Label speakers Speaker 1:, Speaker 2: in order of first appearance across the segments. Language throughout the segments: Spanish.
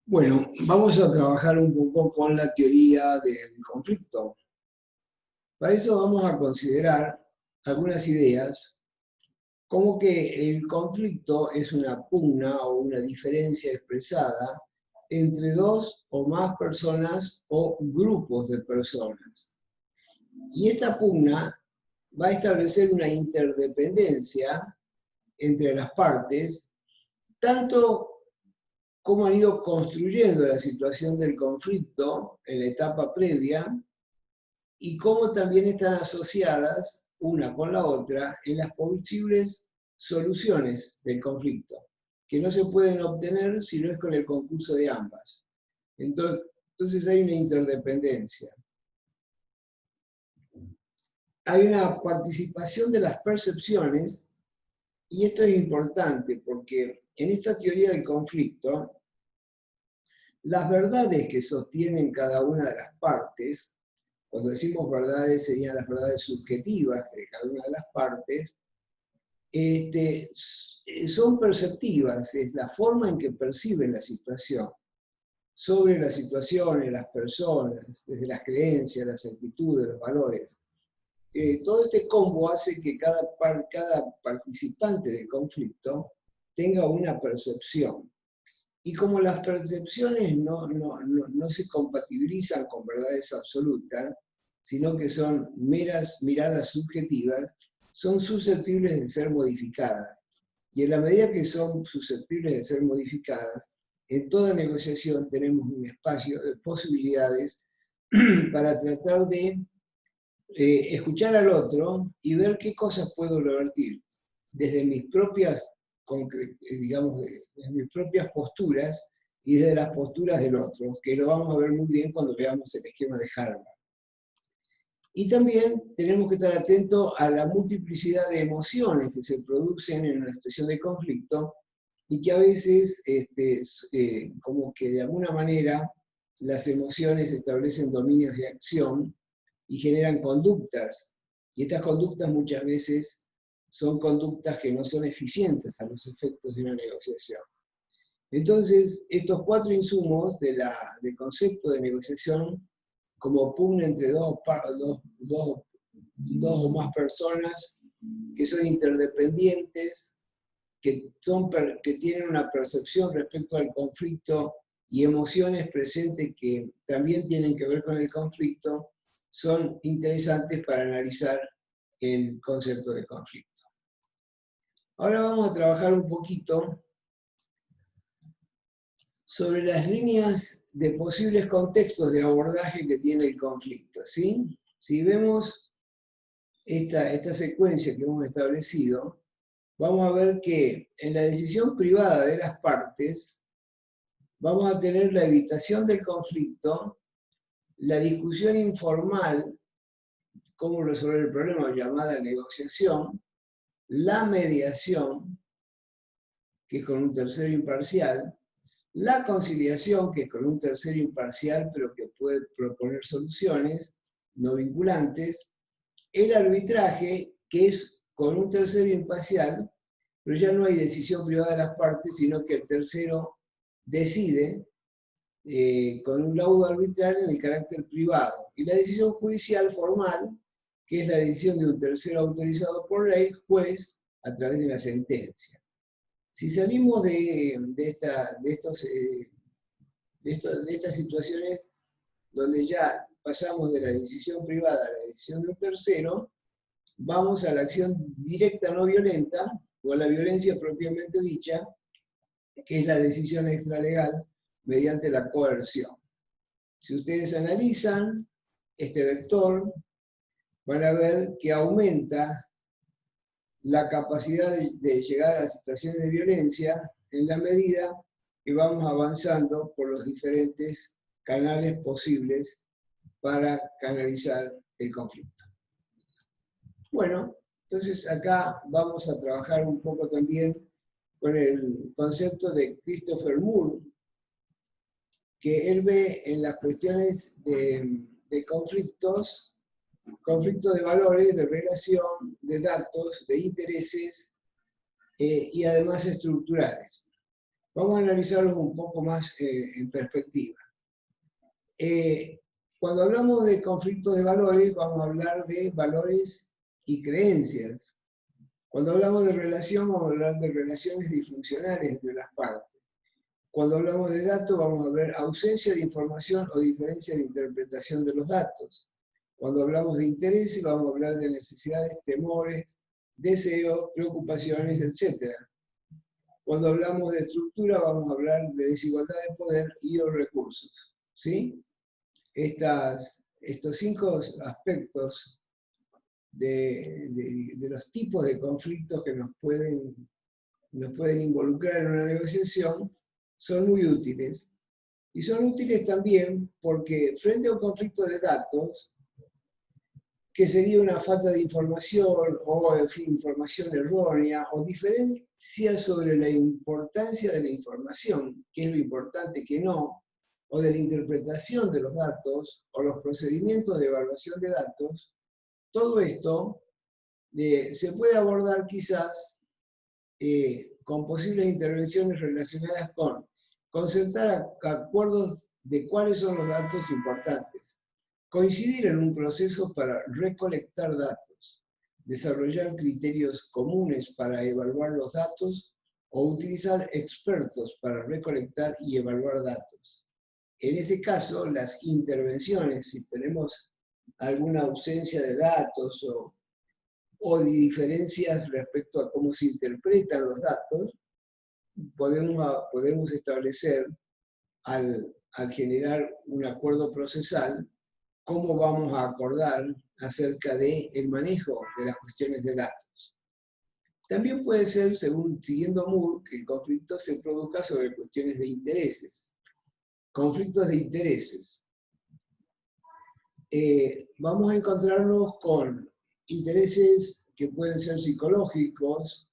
Speaker 1: Bueno, vamos a trabajar un poco con la teoría del conflicto. Para eso vamos a considerar algunas ideas, como que el conflicto es una pugna o una diferencia expresada entre dos o más personas o grupos de personas. Y esta pugna va a establecer una interdependencia entre las partes, tanto cómo han ido construyendo la situación del conflicto en la etapa previa y cómo también están asociadas una con la otra en las posibles soluciones del conflicto, que no se pueden obtener si no es con el concurso de ambas. Entonces hay una interdependencia. Hay una participación de las percepciones, y esto es importante porque en esta teoría del conflicto, las verdades que sostienen cada una de las partes, cuando decimos verdades serían las verdades subjetivas de cada una de las partes, son perceptivas, es la forma en que perciben la situación, sobre las situaciones, las personas, desde las creencias, las actitudes, los valores. Todo este combo hace que cada participante del conflicto tenga una percepción. Y como las percepciones no se compatibilizan con verdades absolutas, sino que son meras miradas subjetivas, son susceptibles de ser modificadas. Y en la medida que son susceptibles de ser modificadas, en toda negociación tenemos un espacio de posibilidades para tratar de escuchar al otro y ver qué cosas puedo revertir desde mis propias, digamos, desde mis propias posturas y desde las posturas del otro, que lo vamos a ver muy bien cuando veamos el esquema de Harvard. Y también tenemos que estar atentos a la multiplicidad de emociones que se producen en una situación de conflicto y que a veces, como que de alguna manera, las emociones establecen dominios de acción y generan conductas. Y estas conductas muchas veces son conductas que no son eficientes a los efectos de una negociación. Entonces, estos cuatro insumos del concepto de negociación, como pugna entre dos o más personas que son interdependientes, que tienen una percepción respecto al conflicto y emociones presentes que también tienen que ver con el conflicto, son interesantes para analizar el concepto de conflicto. Ahora vamos a trabajar un poquito sobre las líneas de posibles contextos de abordaje que tiene el conflicto, ¿sí? Si vemos esta secuencia que hemos establecido, vamos a ver que en la decisión privada de las partes vamos a tener la evitación del conflicto, la discusión informal, cómo resolver el problema, llamada negociación, la mediación, que es con un tercero imparcial, la conciliación, que es con un tercero imparcial, pero que puede proponer soluciones no vinculantes, el arbitraje, que es con un tercero imparcial, pero ya no hay decisión privada de las partes, sino que el tercero decide con un laudo arbitral en el carácter privado. Y la decisión judicial formal, que es la decisión de un tercero autorizado por ley, juez, a través de una sentencia. Si salimos de estas situaciones donde ya pasamos de la decisión privada a la decisión de un tercero, vamos a la acción directa no violenta, o a la violencia propiamente dicha, que es la decisión extralegal mediante la coerción. Si ustedes analizan este vector, van a ver que aumenta la capacidad de llegar a situaciones de violencia en la medida que vamos avanzando por los diferentes canales posibles para canalizar el conflicto. Bueno, entonces acá vamos a trabajar un poco también con el concepto de Christopher Moore, que él ve en las cuestiones de conflictos, conflictos de valores, de relación, de datos, de intereses y además estructurales. Vamos a analizarlos un poco más en perspectiva. Cuando hablamos de conflictos de valores, vamos a hablar de valores y creencias. Cuando hablamos de relación, vamos a hablar de relaciones disfuncionales entre las partes. Cuando hablamos de datos, vamos a ver ausencia de información o diferencia de interpretación de los datos. Cuando hablamos de intereses, vamos a hablar de necesidades, temores, deseos, preocupaciones, etc. Cuando hablamos de estructura, vamos a hablar de desigualdad de poder y o recursos. ¿Sí? Estos 5 aspectos de los tipos de conflictos que nos pueden involucrar en una negociación son muy útiles. Y son útiles también porque frente a un conflicto de datos, que sería una falta de información o en fin, información errónea o diferencia sobre la importancia de la información, qué es lo importante, qué no, o de la interpretación de los datos o los procedimientos de evaluación de datos, todo esto se puede abordar quizás con posibles intervenciones relacionadas con concertar acuerdos de cuáles son los datos importantes, coincidir en un proceso para recolectar datos, desarrollar criterios comunes para evaluar los datos o utilizar expertos para recolectar y evaluar datos. En ese caso, las intervenciones, si tenemos alguna ausencia de datos o de diferencias respecto a cómo se interpretan los datos, podemos establecer al generar un acuerdo procesal cómo vamos a acordar acerca del manejo de las cuestiones de datos. También puede ser, siguiendo Moore, que el conflicto se produzca sobre cuestiones de intereses. Conflictos de intereses. Vamos a encontrarnos con intereses que pueden ser psicológicos,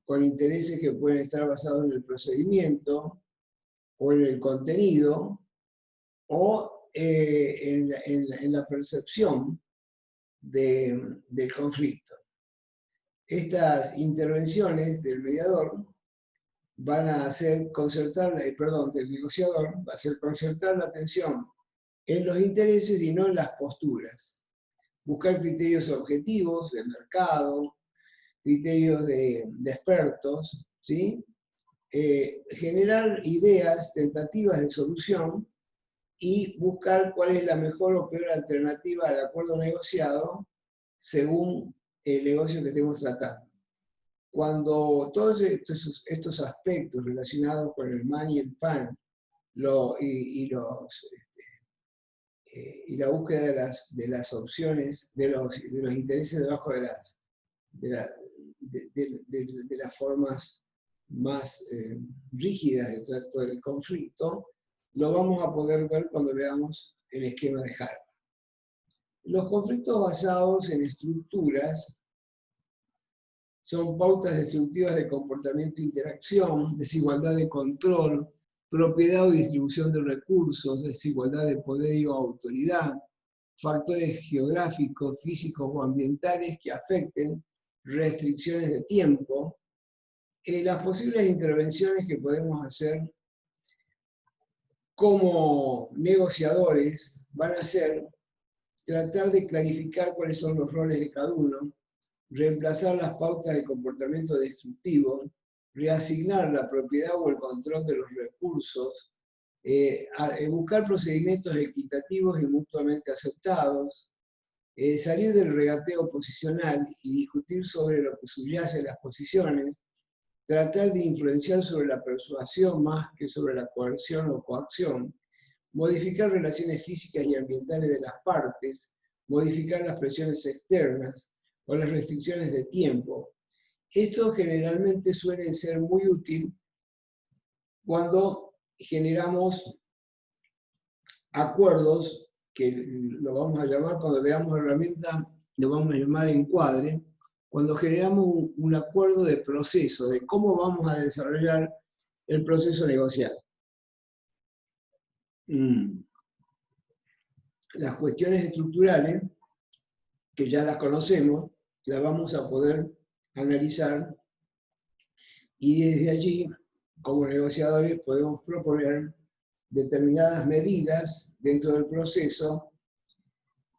Speaker 1: con intereses que pueden estar basados en el procedimiento o en el contenido, o en la percepción del conflicto. Estas intervenciones del mediador van a hacer concertar, del negociador, va a hacer concertar la atención en los intereses y no en las posturas. Buscar criterios objetivos de mercado, criterios de expertos, ¿sí? Generar ideas, tentativas de solución y buscar cuál es la mejor o peor alternativa al acuerdo negociado según el negocio que estemos tratando. Cuando todos estos aspectos relacionados con el man y el pan y la búsqueda de las opciones, de los intereses debajo de las formas más rígidas de trato del conflicto, lo vamos a poder ver cuando veamos el esquema de Harvard. Los conflictos basados en estructuras son pautas destructivas de comportamiento e interacción, desigualdad de control, propiedad o distribución de recursos, desigualdad de poder y autoridad, factores geográficos, físicos o ambientales que afecten, restricciones de tiempo. Las posibles intervenciones que podemos hacer como negociadores van a ser tratar de clarificar cuáles son los roles de cada uno, reemplazar las pautas de comportamiento destructivo, reasignar la propiedad o el control de los recursos, buscar procedimientos equitativos y mutuamente aceptados, salir del regateo posicional y discutir sobre lo que subyace en las posiciones, tratar de influenciar sobre la persuasión más que sobre la coerción o coacción, modificar relaciones físicas y ambientales de las partes, modificar las presiones externas o las restricciones de tiempo. Esto generalmente suele ser muy útil cuando generamos acuerdos, que lo vamos a llamar, cuando veamos la herramienta, lo vamos a llamar encuadre, cuando generamos un acuerdo de proceso, de cómo vamos a desarrollar el proceso negocial. Las cuestiones estructurales, que ya las conocemos, las vamos a poder analizar y desde allí como negociadores podemos proponer determinadas medidas dentro del proceso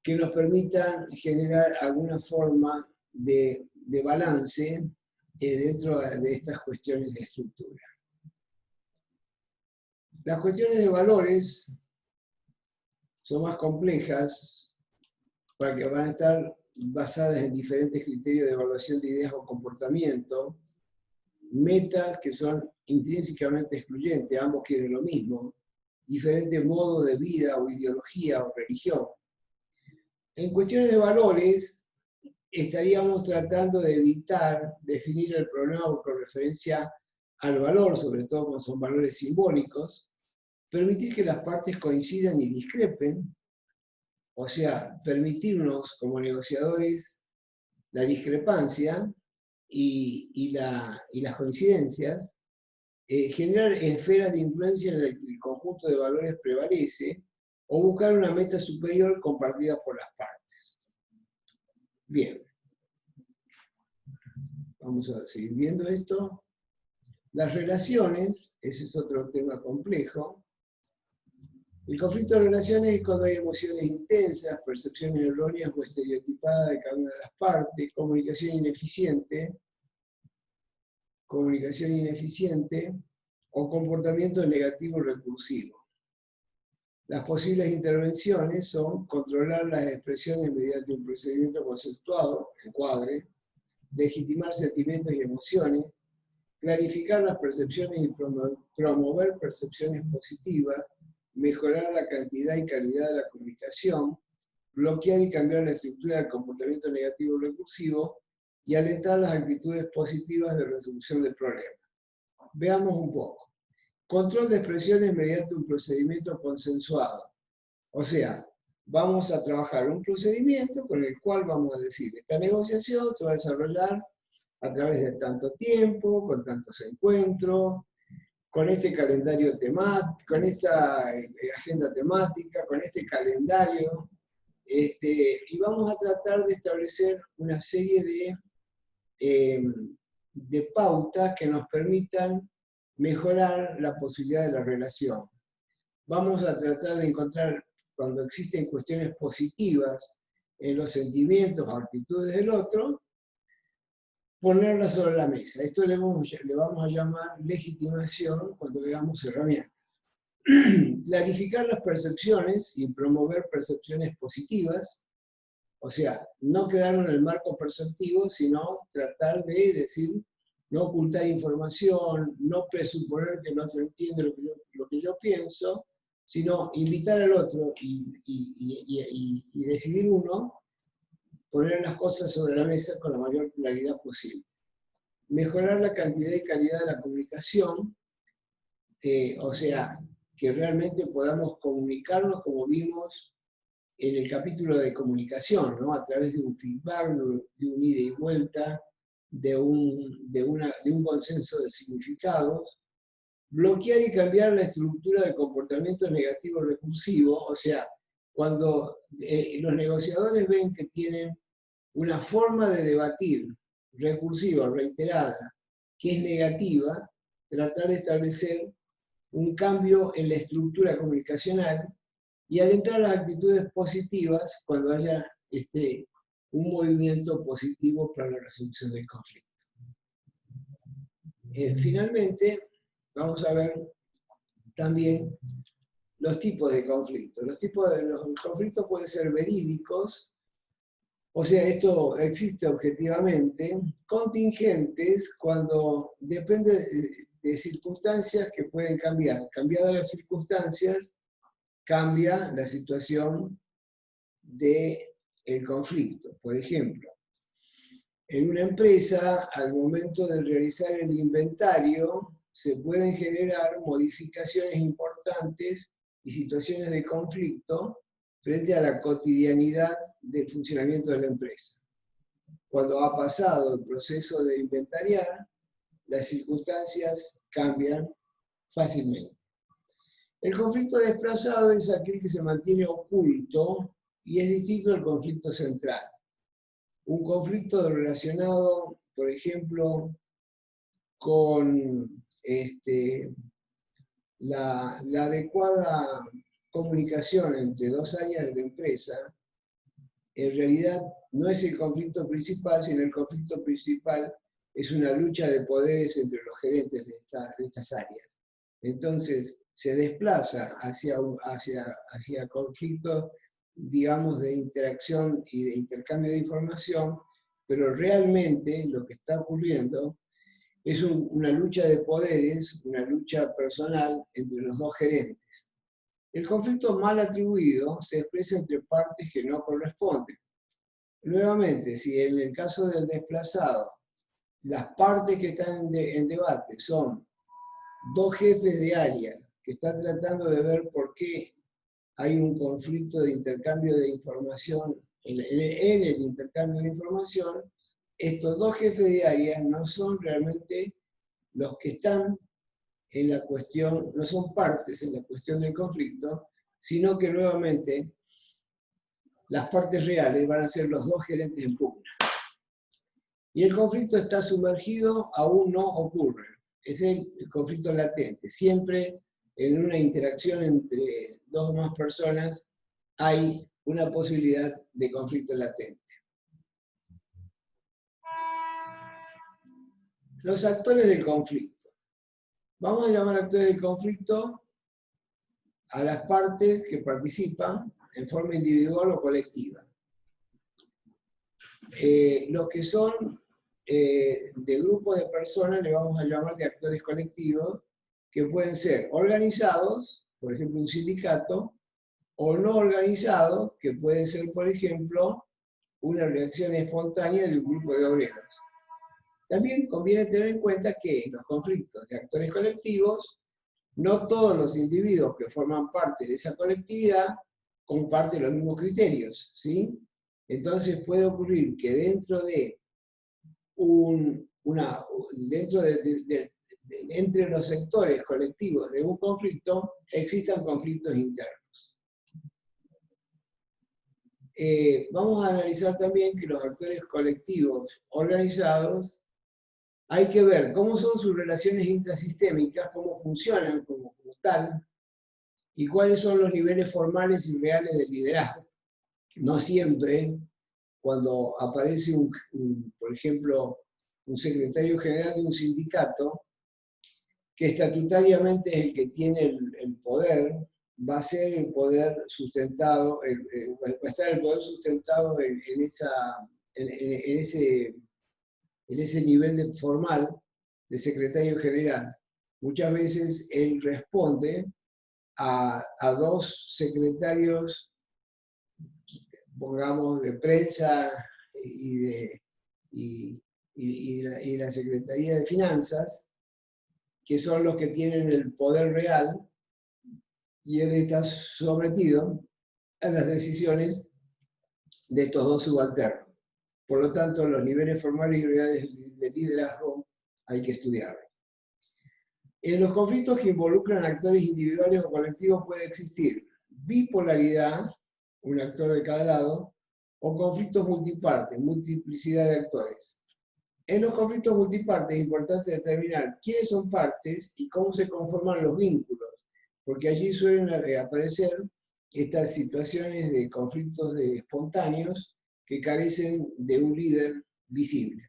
Speaker 1: que nos permitan generar alguna forma de balance dentro de estas cuestiones de estructura. Las cuestiones de valores son más complejas porque van a estar basadas en diferentes criterios de evaluación de ideas o comportamiento, metas que son intrínsecamente excluyentes, ambos quieren lo mismo, diferentes modos de vida o ideología o religión. En cuestiones de valores, estaríamos tratando de evitar definir el problema con referencia al valor, sobre todo cuando son valores simbólicos, permitir que las partes coincidan y discrepen, o sea, permitirnos como negociadores la discrepancia y las coincidencias, generar esferas de influencia en el conjunto de valores prevalece, o buscar una meta superior compartida por las partes. Bien. Vamos a seguir viendo esto. Las relaciones, ese es otro tema complejo. El conflicto de relaciones es cuando hay emociones intensas, percepciones erróneas o estereotipadas de cada una de las partes, comunicación ineficiente o comportamiento negativo recursivo. Las posibles intervenciones son controlar las expresiones mediante un procedimiento conceptuado, encuadre, legitimar sentimientos y emociones, clarificar las percepciones y promover percepciones positivas, mejorar la cantidad y calidad de la comunicación, bloquear y cambiar la estructura del comportamiento negativo recursivo y alentar las actitudes positivas de resolución del problema. Veamos un poco. Control de expresiones mediante un procedimiento consensuado. O sea, vamos a trabajar un procedimiento con el cual vamos a decir, esta negociación se va a desarrollar a través de tanto tiempo, con tantos encuentros, con este calendario temático, con esta agenda temática, con este calendario, y vamos a tratar de establecer una serie de pautas que nos permitan mejorar la posibilidad de la relación. Vamos a tratar de encontrar, cuando existen cuestiones positivas en los sentimientos o actitudes del otro, ponerlas sobre la mesa. Esto le vamos a llamar legitimación cuando veamos herramientas. Clarificar las percepciones y promover percepciones positivas, o sea, no quedarnos en el marco perceptivo, sino tratar de decir, no ocultar información, no presuponer que el otro entiende lo que yo pienso, sino invitar al otro y decidir uno, poner las cosas sobre la mesa con la mayor claridad posible. Mejorar la cantidad y calidad de la comunicación, o sea, que realmente podamos comunicarnos como vimos en el capítulo de comunicación, ¿no? A través de un feedback, de un ida y vuelta, de un consenso de significados. Bloquear y cambiar la estructura de comportamiento negativo recursivo, o sea, cuando los negociadores ven que tienen una forma de debatir recursiva, reiterada, que es negativa, tratar de establecer un cambio en la estructura comunicacional y alentar las actitudes positivas cuando haya un movimiento positivo para la resolución del conflicto. Finalmente, vamos a ver también los tipos de conflictos. Los conflictos pueden ser verídicos, o sea, esto existe objetivamente, contingentes cuando depende de circunstancias que pueden cambiar. Cambiadas las circunstancias, cambia la situación del conflicto. Por ejemplo, en una empresa, al momento de realizar el inventario, se pueden generar modificaciones importantes y situaciones de conflicto frente a la cotidianidad del funcionamiento de la empresa. Cuando ha pasado el proceso de inventariar, las circunstancias cambian fácilmente. El conflicto desplazado es aquel que se mantiene oculto y es distinto al conflicto central. Un conflicto relacionado, por ejemplo, con la adecuada comunicación entre dos áreas de la empresa, en realidad no es el conflicto principal, sino el conflicto principal es una lucha de poderes entre los gerentes de estas áreas. Entonces, se desplaza hacia conflictos, digamos, de interacción y de intercambio de información, pero realmente lo que está ocurriendo es una lucha de poderes, una lucha personal entre los dos gerentes. El conflicto mal atribuido se expresa entre partes que no corresponden. Nuevamente, si en el caso del desplazado, las partes que están en debate son dos jefes de área que están tratando de ver por qué hay un conflicto de intercambio de información, en el intercambio de información, estos dos jefes de área no son realmente los que están en la cuestión, no son partes en la cuestión del conflicto, sino que nuevamente las partes reales van a ser los dos gerentes en pugna. Y el conflicto está sumergido, aún no ocurre. Es el conflicto latente. Siempre en una interacción entre dos o más personas hay una posibilidad de conflicto latente. Los actores del conflicto. Vamos a llamar actores del conflicto a las partes que participan en forma individual o colectiva. Los que son de grupos de personas le vamos a llamar de actores colectivos, que pueden ser organizados, por ejemplo un sindicato, o no organizados, que puede ser, por ejemplo, una reacción espontánea de un grupo de obreros. También conviene tener en cuenta que en los conflictos de actores colectivos, no todos los individuos que forman parte de esa colectividad comparten los mismos criterios, ¿sí? Entonces puede ocurrir que dentro de entre los sectores colectivos de un conflicto existan conflictos internos. Vamos a analizar también que los actores colectivos organizados, hay que ver cómo son sus relaciones intrasistémicas, cómo funcionan como tal, y cuáles son los niveles formales y reales del liderazgo. No siempre, cuando aparece, por ejemplo, un secretario general de un sindicato, que estatutariamente es el que tiene el poder, va a ser el poder sustentado, va a estar el poder sustentado en ese nivel formal de secretario general. Muchas veces él responde a dos secretarios, pongamos, de prensa y la Secretaría de Finanzas, que son los que tienen el poder real, y él está sometido a las decisiones de estos dos subalternos. Por lo tanto, los niveles formales y reales de liderazgo hay que estudiarlos. En los conflictos que involucran actores individuales o colectivos puede existir bipolaridad, un actor de cada lado, o conflictos multipartes, multiplicidad de actores. En los conflictos multipartes es importante determinar quiénes son partes y cómo se conforman los vínculos, porque allí suelen aparecer estas situaciones de conflictos espontáneos que carecen de un líder visible.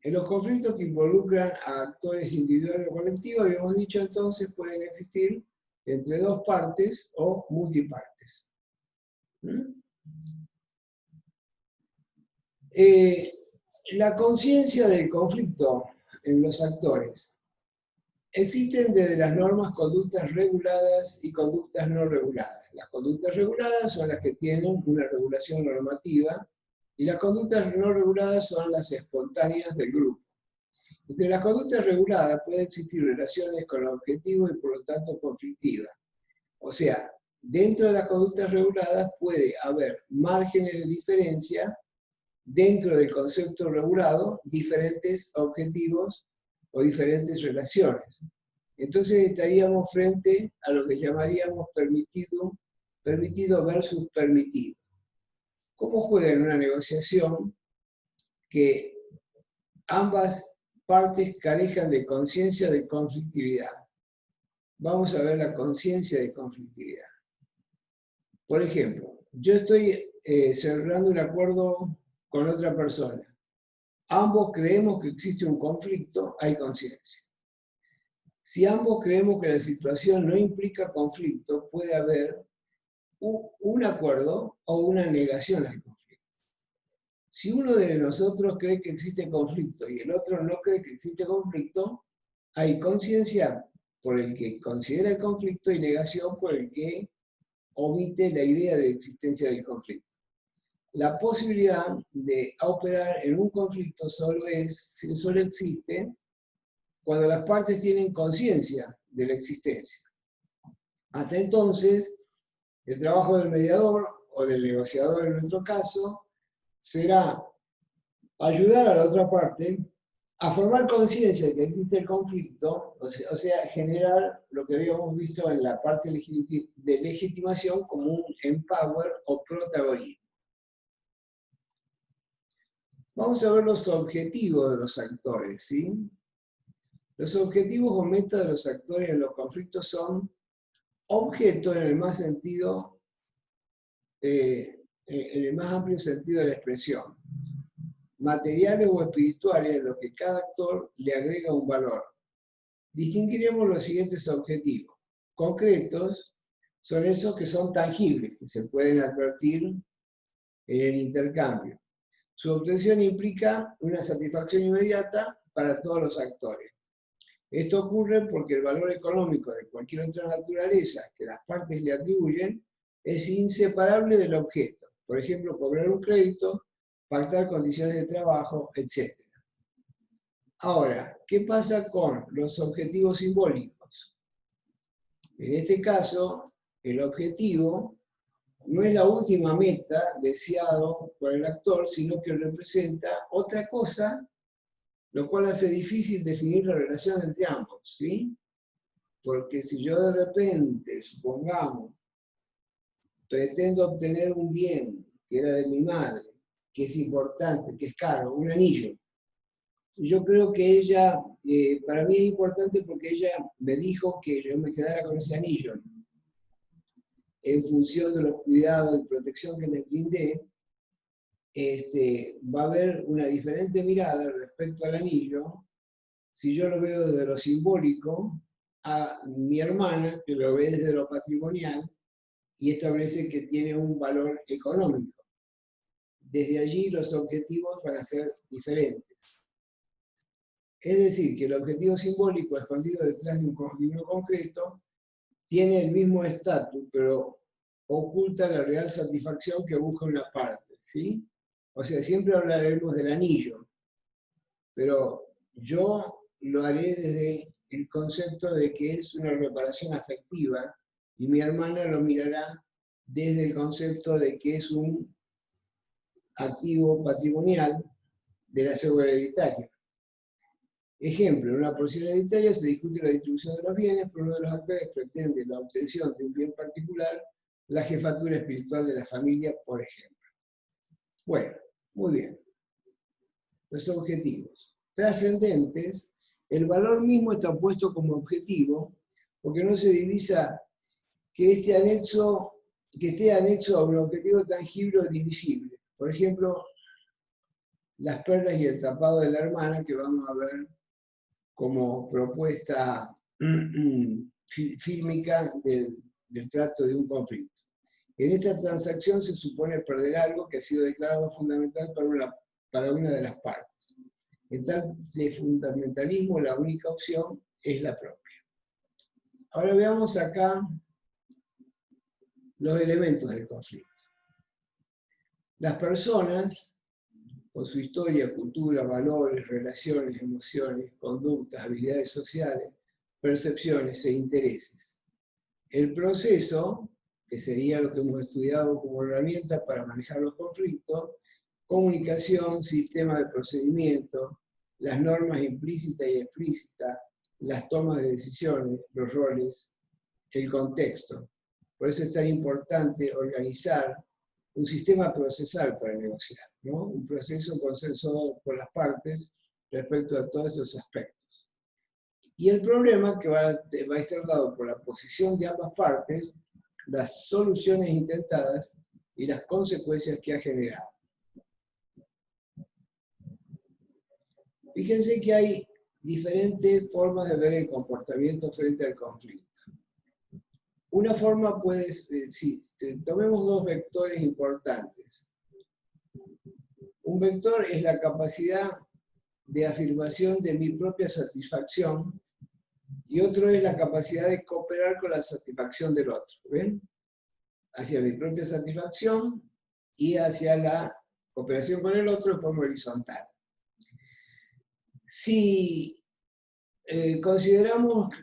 Speaker 1: En los conflictos que involucran a actores individuales o colectivos, habíamos dicho entonces, pueden existir entre dos partes o multipartes. La conciencia del conflicto en los actores. Existen desde las normas conductas reguladas y conductas no reguladas. Las conductas reguladas son las que tienen una regulación normativa y las conductas no reguladas son las espontáneas del grupo. Entre las conductas reguladas puede existir relaciones con el objetivo y por lo tanto conflictivas. O sea, dentro de las conductas reguladas puede haber márgenes de diferencia dentro del concepto regulado, diferentes objetivos o diferentes relaciones. Entonces estaríamos frente a lo que llamaríamos permitido versus permitido. ¿Cómo juega en una negociación que ambas partes carezcan de conciencia de conflictividad. Vamos a ver la conciencia de conflictividad. Por ejemplo, yo estoy cerrando un acuerdo con otra persona. Ambos creemos que existe un conflicto, hay conciencia. Si ambos creemos que la situación no implica conflicto, puede haber un acuerdo o una negación al conflicto. Si uno de nosotros cree que existe conflicto y el otro no cree que existe conflicto, hay conciencia por el que considera el conflicto y negación por el que omite la idea de existencia del conflicto. La posibilidad de operar en un conflicto solo existe cuando las partes tienen conciencia de la existencia. Hasta entonces, el trabajo del mediador o del negociador en nuestro caso será ayudar a la otra parte a formar conciencia de que existe el conflicto, o sea, generar lo que habíamos visto en la parte de legitimación como un empower o protagonismo. Vamos a ver los objetivos de los actores, ¿sí? Los objetivos o metas de los actores en los conflictos son objetos en el más sentido, en el más amplio sentido de la expresión, materiales o espirituales en los que cada actor le agrega un valor. Distinguiremos los siguientes objetivos. Concretos son esos que son tangibles, que se pueden advertir en el intercambio. Su obtención implica una satisfacción inmediata para todos los actores. Esto ocurre porque el valor económico de cualquier otra naturaleza que las partes le atribuyen es inseparable del objeto. Por ejemplo, cobrar un crédito, pactar condiciones de trabajo, etc. Ahora, ¿qué pasa con los objetivos simbólicos? En este caso, el objetivo no es la última meta deseado por el actor, sino que representa otra cosa, lo cual hace difícil definir la relación entre ambos, ¿sí? Porque si yo de repente, supongamos, pretendo obtener un bien que era de mi madre, que es importante, que es caro, un anillo, yo creo que ella, para mí es importante porque ella me dijo que yo me quedara con ese anillo. En función de los cuidados y protección que le brindé, va a haber una diferente mirada respecto al anillo si yo lo veo desde lo simbólico a mi hermana, que lo ve desde lo patrimonial y establece que tiene un valor económico. Desde allí los objetivos van a ser diferentes. Es decir, que el objetivo simbólico escondido detrás de uno concreto tiene el mismo estatus, pero oculta la real satisfacción que busca una parte, ¿sí? O sea, siempre hablaremos del anillo, pero yo lo haré desde el concepto de que es una reparación afectiva y mi hermana lo mirará desde el concepto de que es un activo patrimonial del acervo hereditario. Ejemplo, en una porción hereditaria se discute la distribución de los bienes, pero uno de los actores pretende la obtención de un bien particular, la jefatura espiritual de la familia, por ejemplo. Bueno, muy bien. Los objetivos. Trascendentes, el valor mismo está puesto como objetivo, porque no se divisa que esté anexo a un objetivo tangible o divisible. Por ejemplo, las perlas y el tapado de la hermana, que vamos a ver como propuesta fílmica del trato de un conflicto. En esta transacción se supone perder algo que ha sido declarado fundamental para una de las partes. En tal de fundamentalismo, la única opción es la propia. Ahora veamos acá los elementos del conflicto. Las personas, con su historia, cultura, valores, relaciones, emociones, conductas, habilidades sociales, percepciones e intereses. El proceso, que sería lo que hemos estudiado como herramienta para manejar los conflictos, comunicación, sistema de procedimiento, las normas implícitas y explícitas, las tomas de decisiones, los roles, el contexto. Por eso es tan importante organizar un sistema procesal para negociar, ¿no? Un proceso consensuado por las partes respecto a todos estos aspectos. Y el problema que va a estar dado por la posición de ambas partes, las soluciones intentadas y las consecuencias que ha generado. Fíjense que hay diferentes formas de ver el comportamiento frente al conflicto. Una forma puede, tomemos dos vectores importantes. Un vector es la capacidad de afirmación de mi propia satisfacción y otro es la capacidad de cooperar con la satisfacción del otro. ¿Ven? Hacia mi propia satisfacción y hacia la cooperación con el otro de forma horizontal. Si consideramos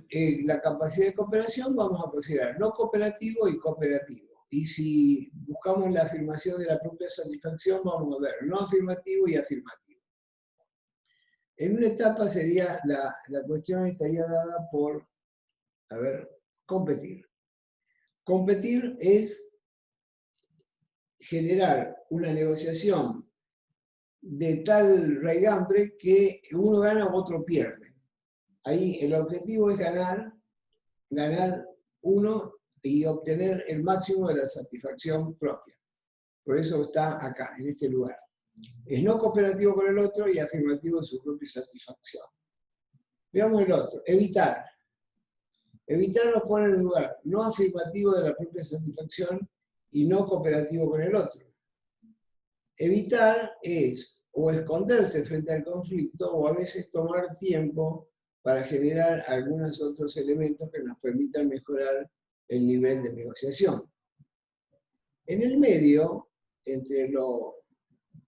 Speaker 1: la capacidad de cooperación, vamos a considerar no cooperativo y cooperativo. Y si buscamos la afirmación de la propia satisfacción, vamos a ver no afirmativo y afirmativo. En una etapa sería, la cuestión estaría dada por, competir. Competir es generar una negociación de tal raigambre que uno gana o otro pierde. Ahí el objetivo es ganar uno y obtener el máximo de la satisfacción propia. Por eso está acá, en este lugar. Es no cooperativo con el otro y afirmativo de su propia satisfacción. Veamos el otro, evitar. Evitar nos pone en el lugar no afirmativo de la propia satisfacción y no cooperativo con el otro. Evitar es o esconderse frente al conflicto o a veces tomar tiempo para generar algunos otros elementos que nos permitan mejorar el nivel de negociación. En el medio, entre lo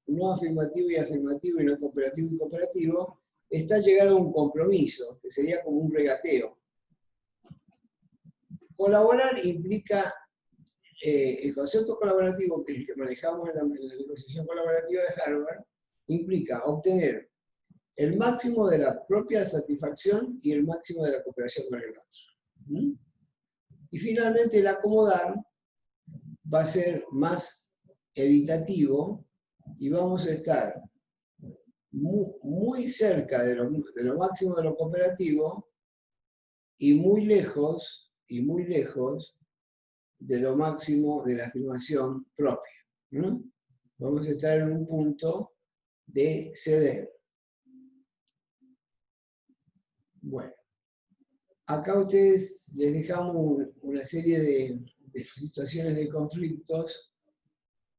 Speaker 1: no afirmativo y no cooperativo y cooperativo, está llegar a un compromiso, que sería como un regateo. Colaborar implica, el concepto colaborativo que manejamos en la negociación colaborativa de Harvard, implica obtener el máximo de la propia satisfacción y el máximo de la cooperación con el otro. Y finalmente el acomodar va a ser más evitativo y vamos a estar muy cerca de lo máximo de lo cooperativo y muy lejos de lo máximo de la afirmación propia. Vamos a estar en un punto de ceder. Bueno, acá a ustedes les dejamos una serie de situaciones de conflictos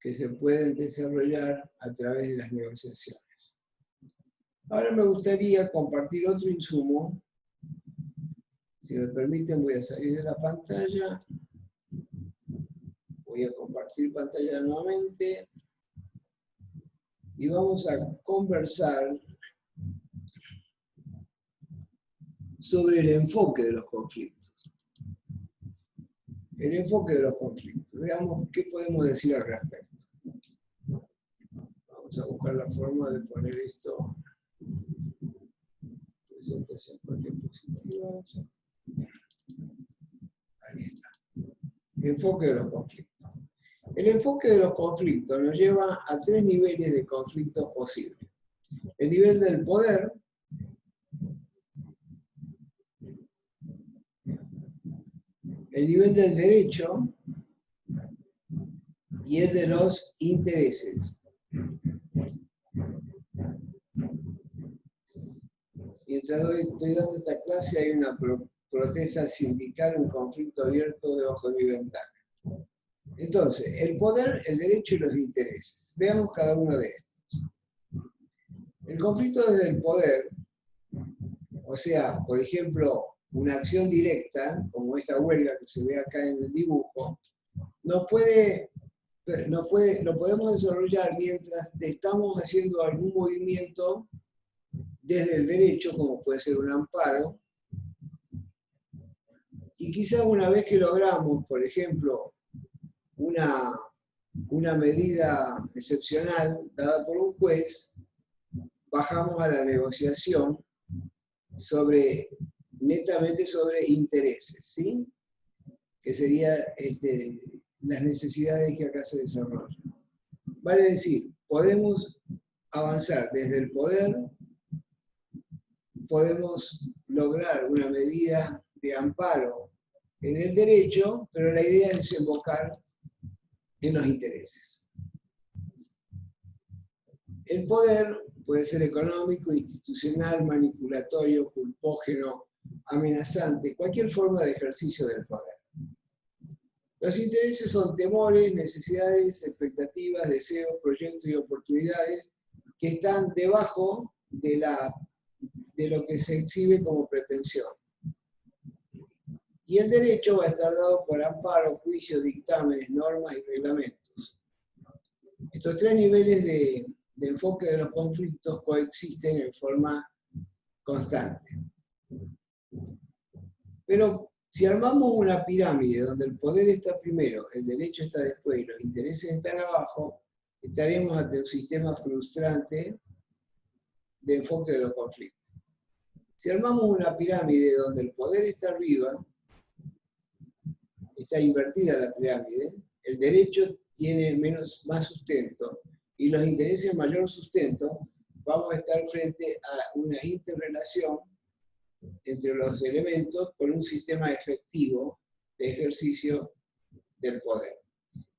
Speaker 1: que se pueden desarrollar a través de las negociaciones. Ahora me gustaría compartir otro insumo. Si me permiten, voy a salir de la pantalla. Voy a compartir pantalla nuevamente. Y vamos a conversar sobre el enfoque de los conflictos. El enfoque de los conflictos. Veamos qué podemos decir al respecto. Vamos a buscar la forma de poner esto. Presentación por diapositivas. Ahí está. Enfoque de los conflictos. El enfoque de los conflictos nos lleva a tres niveles de conflictos posibles. El nivel del poder, el nivel del derecho y el de los intereses. Mientras estoy dando esta clase hay una protesta sindical, un conflicto abierto debajo de mi ventana. Entonces, el poder, el derecho y los intereses. Veamos cada uno de estos. El conflicto desde el poder, o sea, por ejemplo, una acción directa, como esta huelga que se ve acá en el dibujo, lo podemos desarrollar mientras estamos haciendo algún movimiento desde el derecho, como puede ser un amparo, y quizás una vez que logramos, por ejemplo, una medida excepcional dada por un juez, bajamos a la negociación netamente sobre intereses, ¿sí? Que serían las necesidades que acá se desarrollan. Vale decir, podemos avanzar desde el poder podemos lograr una medida de amparo en el derecho, pero la idea es desembocar en los intereses. El poder puede ser económico, institucional, manipulatorio, culpógeno, amenazante, cualquier forma de ejercicio del poder. Los intereses son temores, necesidades, expectativas, deseos, proyectos y oportunidades que están debajo de lo que se exhibe como pretensión. Y el derecho va a estar dado por amparo, juicio, dictámenes, normas y reglamentos. Estos tres niveles de enfoque de los conflictos coexisten en forma constante. Pero si armamos una pirámide donde el poder está primero, el derecho está después y los intereses están abajo, estaremos ante un sistema frustrante de enfoque de los conflictos. Si armamos una pirámide donde el poder está arriba, está invertida la pirámide, el derecho tiene más sustento y los intereses mayor sustento, vamos a estar frente a una interrelación entre los elementos con un sistema efectivo de ejercicio del poder.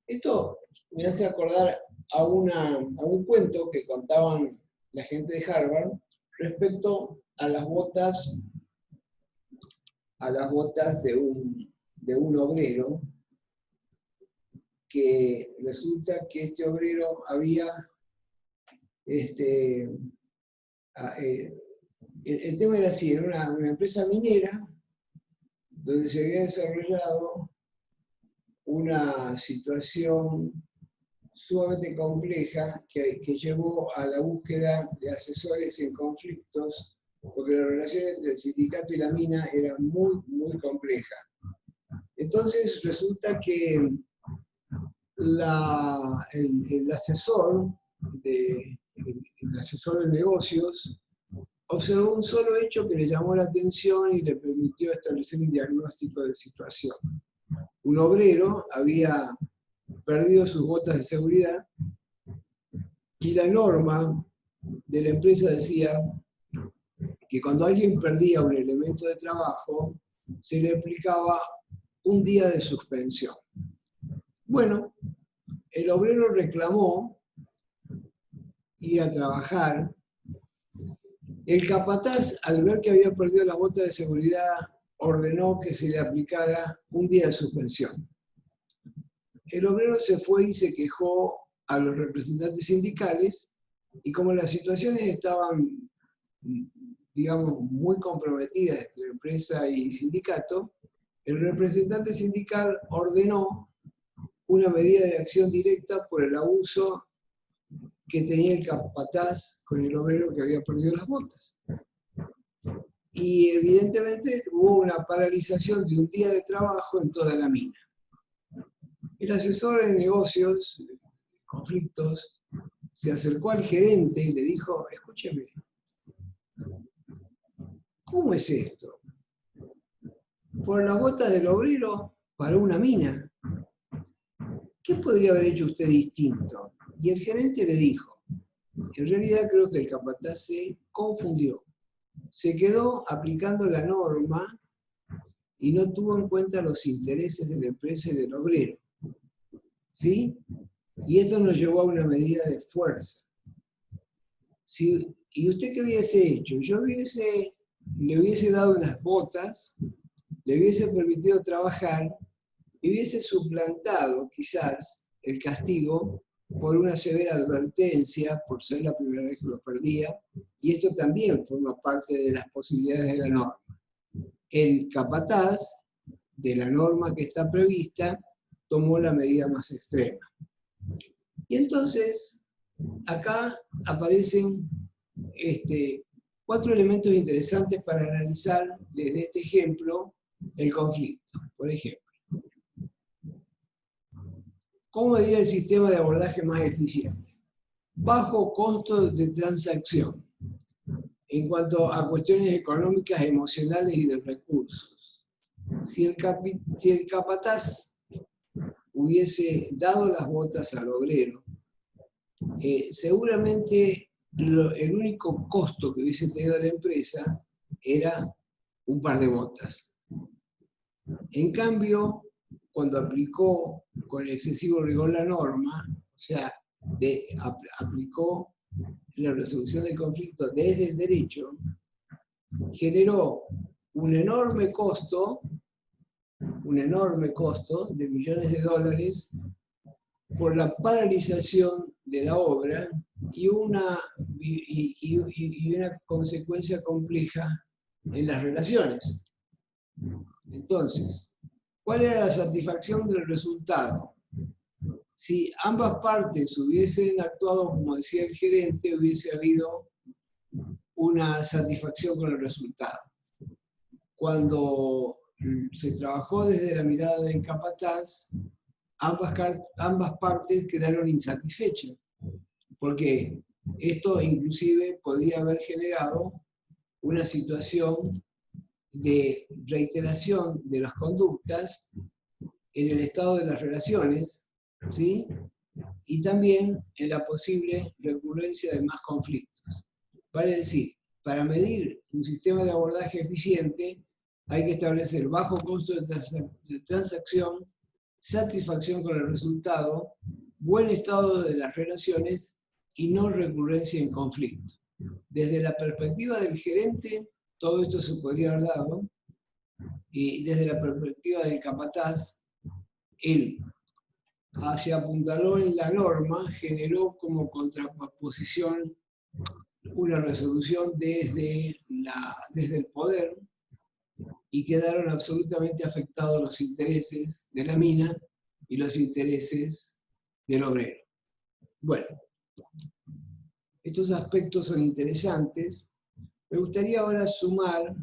Speaker 1: Esto me hace acordar a un cuento que contaban la gente de Harvard respecto a las botas de un obrero, que resulta que este obrero había el tema era así, era una empresa minera donde se había desarrollado una situación sumamente compleja que llevó a la búsqueda de asesores en conflictos, porque la relación entre el sindicato y la mina era muy, muy compleja. Entonces resulta que el asesor de negocios observó un solo hecho que le llamó la atención y le permitió establecer un diagnóstico de situación. Un obrero había perdido sus botas de seguridad y la norma de la empresa decía que cuando alguien perdía un elemento de trabajo, se le aplicaba un día de suspensión. Bueno, el obrero reclamó ir a trabajar. El capataz, al ver que había perdido la bota de seguridad, ordenó que se le aplicara un día de suspensión. El obrero se fue y se quejó a los representantes sindicales, y como las situaciones estaban, digamos, muy comprometidas entre empresa y sindicato, el representante sindical ordenó una medida de acción directa por el abuso que tenía el capataz con el obrero que había perdido las botas. Y evidentemente hubo una paralización de un día de trabajo en toda la mina. El asesor en negocios, conflictos, se acercó al gerente y le dijo: escúcheme, ¿cómo es esto? Por las botas del obrero paró una mina. ¿Qué podría haber hecho usted distinto? Y el gerente le dijo: en realidad creo que el capataz se confundió. Se quedó aplicando la norma y no tuvo en cuenta los intereses de la empresa y del obrero. ¿Sí? Y esto nos llevó a una medida de fuerza. ¿Y usted qué hubiese hecho? Yo le hubiese dado unas botas, le hubiese permitido trabajar y hubiese suplantado quizás el castigo por una severa advertencia, por ser la primera vez que lo perdía, y esto también forma parte de las posibilidades de la norma. El capataz de la norma que está prevista tomó la medida más extrema. Y entonces, acá aparecen 4 elementos interesantes para analizar desde este ejemplo el conflicto. Por ejemplo, ¿cómo medir el sistema de abordaje más eficiente? Bajo costo de transacción, en cuanto a cuestiones económicas, emocionales y de recursos. Si el capataz hubiese dado las botas al obrero, seguramente el único costo que hubiese tenido la empresa era un par de botas. En cambio, cuando aplicó con excesivo rigor la norma, o sea, aplicó la resolución del conflicto desde el derecho, generó un enorme costo de millones de dólares por la paralización de la obra y una consecuencia compleja en las relaciones. Entonces, ¿cuál era la satisfacción del resultado? Si ambas partes hubiesen actuado como decía el gerente, hubiese habido una satisfacción con el resultado. Cuando se trabajó desde la mirada del capataz, ambas partes quedaron insatisfechas, porque esto inclusive podía haber generado una situación de reiteración de las conductas en el estado de las relaciones, ¿sí? Y también en la posible recurrencia de más conflictos. Vale decir, para medir un sistema de abordaje eficiente hay que establecer bajo costo de transacción, satisfacción con el resultado, buen estado de las relaciones y no recurrencia en conflicto. Desde la perspectiva del gerente, todo esto se podría haber dado, y desde la perspectiva del capataz, él se apuntaló en la norma, generó como contraposición una resolución desde el poder, y quedaron absolutamente afectados los intereses de la mina y los intereses del obrero. Bueno, estos aspectos son interesantes. Me gustaría ahora sumar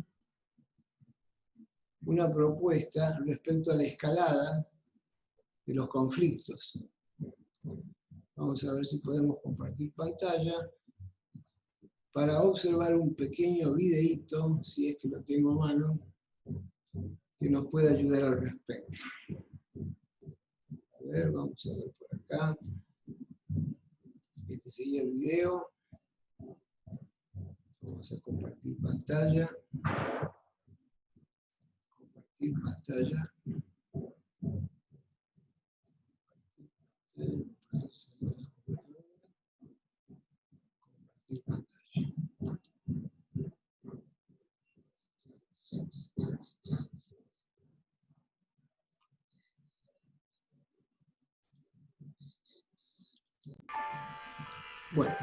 Speaker 1: una propuesta respecto a la escalada de los conflictos. Vamos a ver si podemos compartir pantalla para observar un pequeño videíto, si es que lo tengo a mano, que nos puede ayudar al respecto. A ver, vamos a ver por acá. Este sería el video. Vamos a compartir pantalla. Compartir pantalla. Compartir pantalla. Bueno,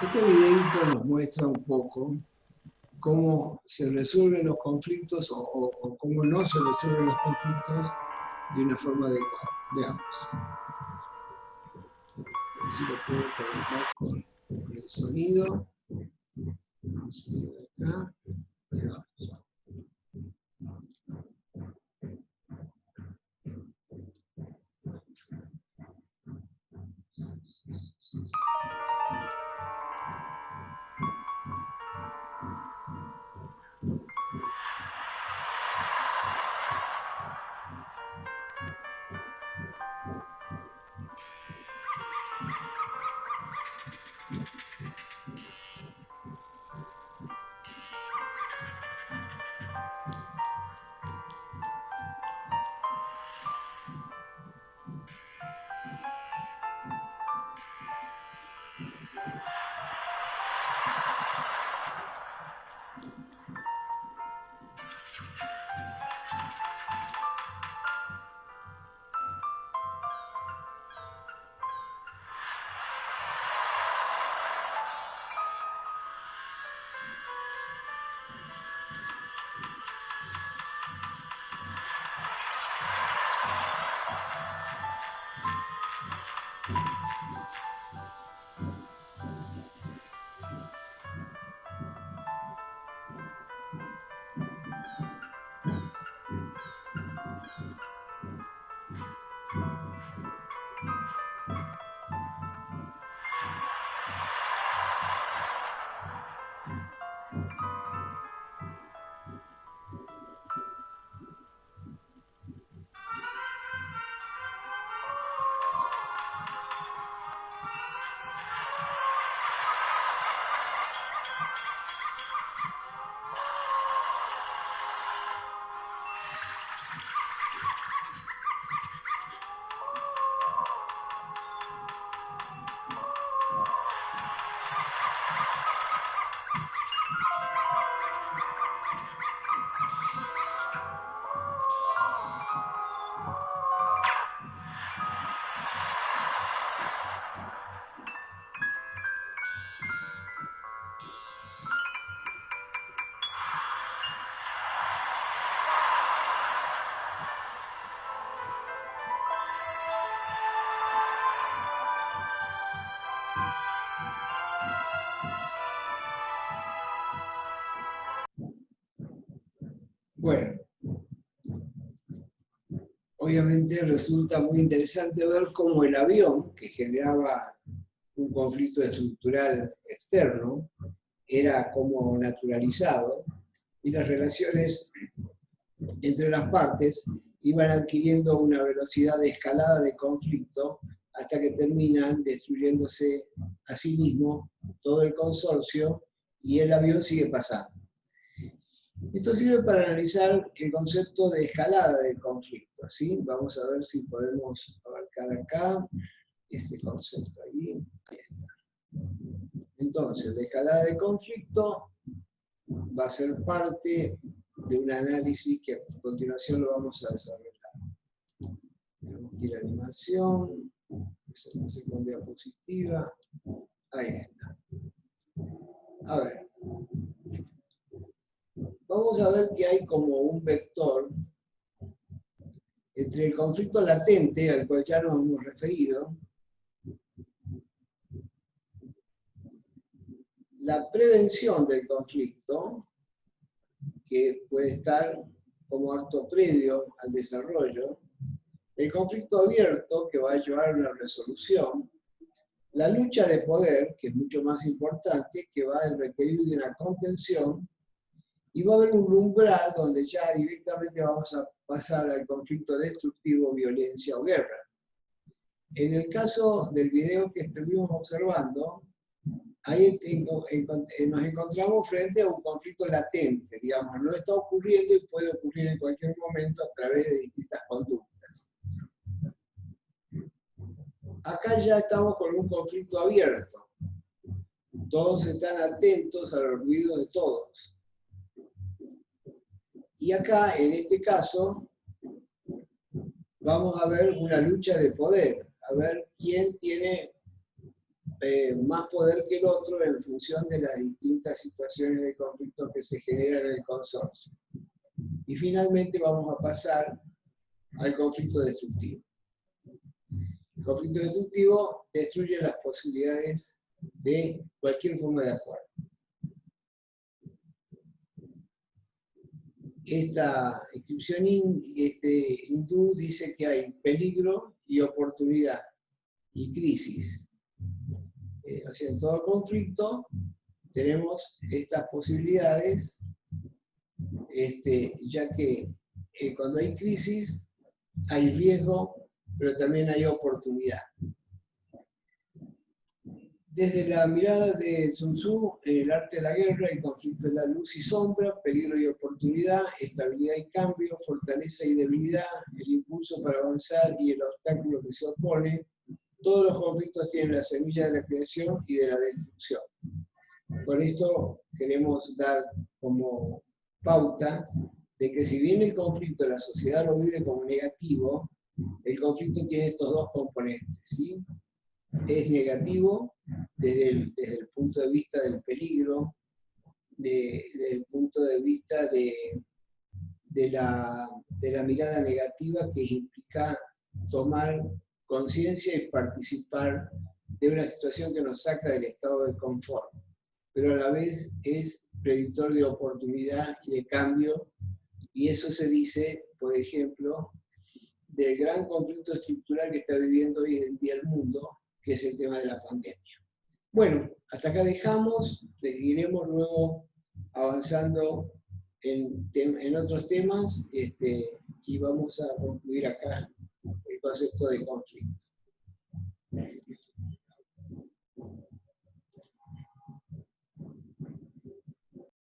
Speaker 1: este videito nos muestra un poco cómo se resuelven los conflictos o cómo no se resuelven los conflictos de una forma adecuada. Veamos. A ver si lo puedo conectar con el sonido. Vamos a ir acá. Ahí vamos. obviamente resulta muy interesante ver cómo el avión, que generaba un conflicto estructural externo, era como naturalizado, y las relaciones entre las partes iban adquiriendo una velocidad de escalada de conflicto hasta que terminan destruyéndose a sí mismo todo el consorcio y el avión sigue pasando. Esto sirve para analizar el concepto de escalada del conflicto, ¿sí? Vamos a ver si podemos abarcar acá este concepto. Ahí está. Entonces, la escalada del conflicto va a ser parte de un análisis que a continuación lo vamos a desarrollar. Tenemos que ir a animación, presentación con diapositiva. Ahí está. A ver. Vamos a ver que hay como un vector entre el conflicto latente, al cual ya nos hemos referido, la prevención del conflicto, que puede estar como acto previo al desarrollo, el conflicto abierto, que va a llevar a una resolución, la lucha de poder, que es mucho más importante, que va a requerir de una contención, y va a haber un umbral donde ya directamente vamos a pasar al conflicto destructivo, violencia o guerra. En el caso del video que estuvimos observando, ahí nos encontramos frente a un conflicto latente, digamos, no está ocurriendo y puede ocurrir en cualquier momento a través de distintas conductas. Acá ya estamos con un conflicto abierto. Todos están atentos a los ruidos de todos. Y acá, en este caso, vamos a ver una lucha de poder, a ver quién tiene más poder que el otro en función de las distintas situaciones de conflicto que se generan en el consorcio. Y finalmente vamos a pasar al conflicto destructivo. El conflicto destructivo destruye las posibilidades de cualquier forma de acuerdo. Esta inscripción hindú dice que hay peligro y oportunidad y crisis. O sea, en todo conflicto tenemos estas posibilidades, ya que cuando hay crisis hay riesgo, pero también hay oportunidad. Desde la mirada de Sun Tzu, el arte de la guerra, el conflicto es la luz y sombra, peligro y oportunidad, estabilidad y cambio, fortaleza y debilidad, el impulso para avanzar y el obstáculo que se opone. Todos los conflictos tienen la semilla de la creación y de la destrucción. Con esto queremos dar como pauta de que si bien el conflicto la sociedad lo vive como negativo, el conflicto tiene estos dos componentes, ¿sí? Es negativo desde el punto de vista del peligro, desde el punto de vista de la mirada negativa que implica tomar conciencia y participar de una situación que nos saca del estado de confort, pero a la vez es predictor de oportunidad y de cambio, y eso se dice, por ejemplo, del gran conflicto estructural que está viviendo hoy en día el mundo, que es el tema de la pandemia. Bueno, hasta acá dejamos, seguiremos luego avanzando en otros temas, y vamos a concluir acá el concepto de conflicto.